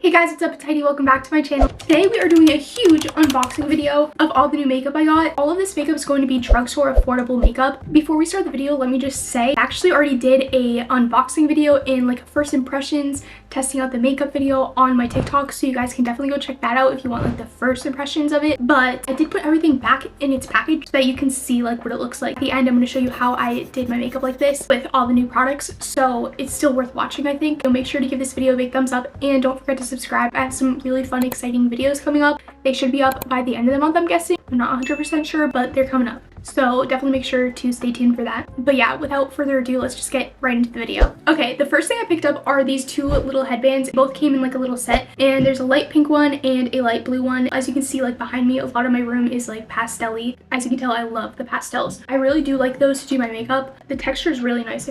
Hey guys, what's up? It's Heidi. Welcome back to my channel. Today we are doing a huge unboxing video of all the new makeup I got. All of this makeup is going to be drugstore affordable makeup. Before we start the video, let me just say I actually already did a unboxing video in like first impressions, testing out the makeup video on my TikTok, so you guys can definitely go check that out if you want like the first impressions of it. But I did put everything back in its package so that you can see like what it looks like. At the end, I'm going to show you how I did my makeup like this with all the new products, so it's still worth watching, I think. So make sure to give this video a big thumbs up and don't forget to subscribe. I have some really fun, exciting videos coming up. They should be up by the end of the month, I'm guessing. I'm not 100% sure, but they're coming up. So definitely make sure to stay tuned for that. But yeah, without further ado, let's just get right into the video. Okay, the first thing I picked up are these two little headbands. Both came in like a little set, and there's a light pink one and a light blue one. As you can see, like behind me, a lot of my room is like pastel-y. As you can tell, I love the pastels. I really do like those to do my makeup. The texture is really nice.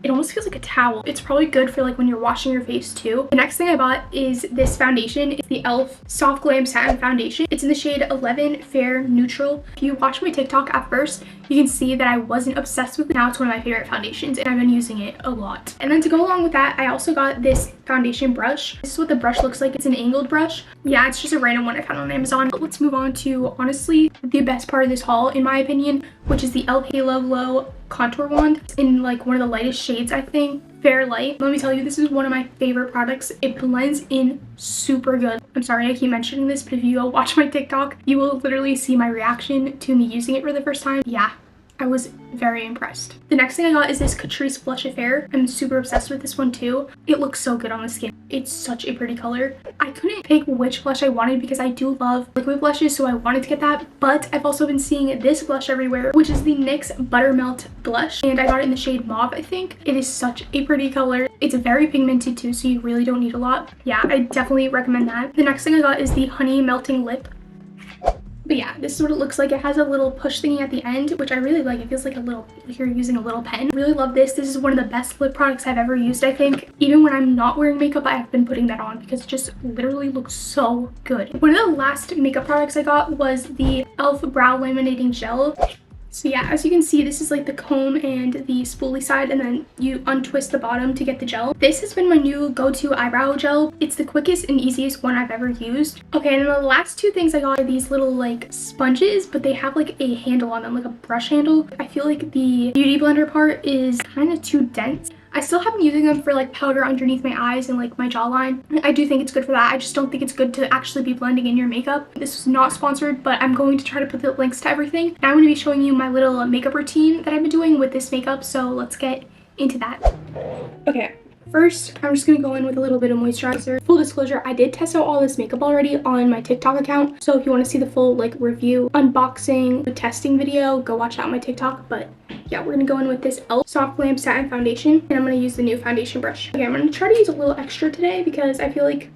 It almost feels like a towel. It's probably good for like when you're washing your face too. The next thing I bought is this foundation. It's the e.l.f. Soft Glam Satin Foundation. It's in the shade 11 Fair Neutral. If you watch my TikTok at first, you can see that I wasn't obsessed with it. Now it's one of my favorite foundations and I've been using it a lot. And then to go along with that, I also got this foundation brush. This is what the brush looks like. It's an angled brush. Yeah, it's just a random one I found on Amazon. But let's move on to honestly the best part of this haul in my opinion, which is the e.l.f. Halo Glow contour wand. It's in like one of the lightest shades, I think. Fair light. Let me tell you, this is one of my favorite products. It blends in super good. I'm sorry I keep mentioning this, but if you go watch my TikTok, you will literally see my reaction to me using it for the first time. Yeah, I was very impressed. The next thing I got is this Catrice Blush Affair. I'm super obsessed with this one too. It looks so good on the skin. It's such a pretty color. I couldn't pick which blush I wanted because I do love liquid blushes, so I wanted to get that. But I've also been seeing this blush everywhere, which is the NYX Buttermelt Blush. And I got it in the shade Mauve, I think. It is such a pretty color. It's very pigmented too, so you really don't need a lot. Yeah, I definitely recommend that. The next thing I got is the Honey Melting Lip. But yeah, this is what it looks like. It has a little push thingy at the end, which I really like. It feels like like you're using a little pen. I really love this. This is one of the best lip products I've ever used, I think. Even when I'm not wearing makeup, I have been putting that on because it just literally looks so good. One of the last makeup products I got was the e.l.f. Brow Laminating Gel. So yeah, as you can see, this is like the comb and the spoolie side, and then you untwist the bottom to get the gel. This has been my new go-to eyebrow gel. It's the quickest and easiest one I've ever used. Okay, and then the last two things I got are these little like sponges, but they have like a handle on them, like a brush handle. I feel like the beauty blender part is kind of too dense. I still have been using them for like powder underneath my eyes and like my jawline. I do think it's good for that. I just don't think it's good to actually be blending in your makeup. This was not sponsored, but I'm going to try to put the links to everything. And I'm going to be showing you my little makeup routine that I've been doing with this makeup, so let's get into that. Okay. First, I'm just going to go in with a little bit of moisturizer. Full disclosure, I did test out all this makeup already on my TikTok account. So if you want to see the full like review, unboxing, testing video, go watch that on my TikTok. But yeah, we're going to go in with this e.l.f. Soft Glam Satin Foundation. And I'm going to use the new foundation brush. Okay, I'm going to try to use a little extra today because I feel like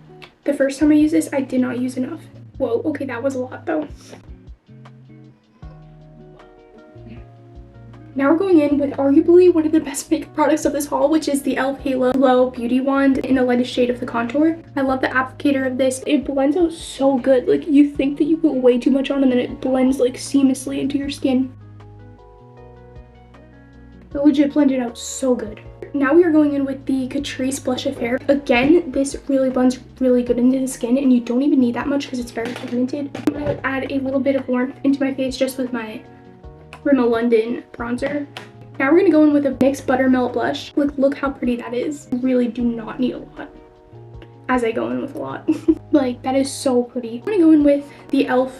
the first time I used this, I did not use enough. Whoa, okay, that was a lot though. Now we're going in with arguably one of the best makeup products of this haul, which is the e.l.f. Halo Glow Beauty Wand in the lightest shade of the contour. I love the applicator of this. It blends out so good. Like you think that you put way too much on and then it blends like seamlessly into your skin. It legit blended out so good. Now we are going in with the Catrice Blush Affair. Again, this really blends really good into the skin and you don't even need that much because it's very pigmented. I'm going to add a little bit of warmth into my face just with my Rimmel London bronzer. Now we're gonna go in with a NYX Buttermelt blush. Look how pretty that is. I really do not need a lot as I go in with a lot. Like that is so pretty. I'm gonna go in with the e.l.f.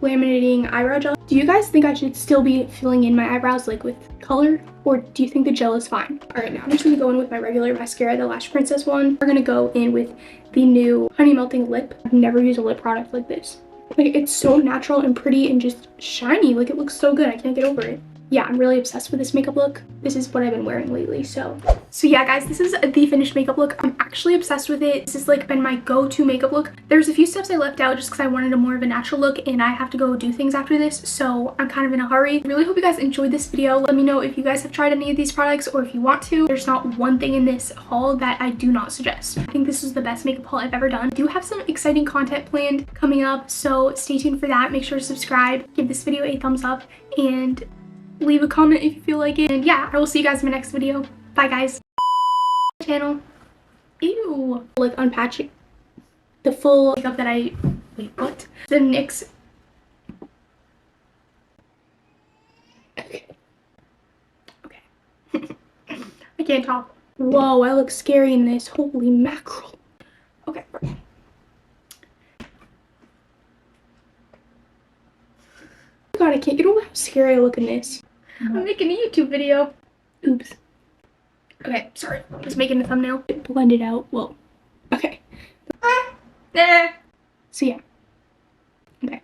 Laminating Eyebrow Gel. Do you guys think I should still be filling in my eyebrows like with color, or do you think the gel is fine? All right, now I'm just gonna go in with my regular mascara, the Lash Princess one. We're gonna go in with the new Honey Melting Lip. I've never used a lip product like this. Like it's so natural and pretty and just shiny. Like it looks so good. I can't get over it. Yeah, I'm really obsessed with this makeup look. This is what I've been wearing lately, so yeah guys, this is the finished makeup look. I'm actually obsessed with it. This has like been my go-to makeup look. There's a few steps I left out just because I wanted a more of a natural look and I have to go do things after this, so I'm kind of in a hurry. Really hope you guys enjoyed this video. Let me know if you guys have tried any of these products or if you want to. There's not one thing in this haul that I do not suggest. I think this is the best makeup haul I've ever done. I do have some exciting content planned coming up, so stay tuned for that. Make sure to subscribe, give this video a thumbs up, and leave a comment if you feel like it. And yeah, I will see you guys in my next video. Bye guys. Channel. Ew. Like unpatching. the full makeup that I, wait, what? The NYX. Okay. I can't talk. Whoa, I look scary in this. Holy mackerel. Okay. God, I can't get over how scary I look in this. I'm making a YouTube video. Oops. Okay, sorry. I'm just making a thumbnail. It blended out. Whoa. Okay. So yeah. Okay.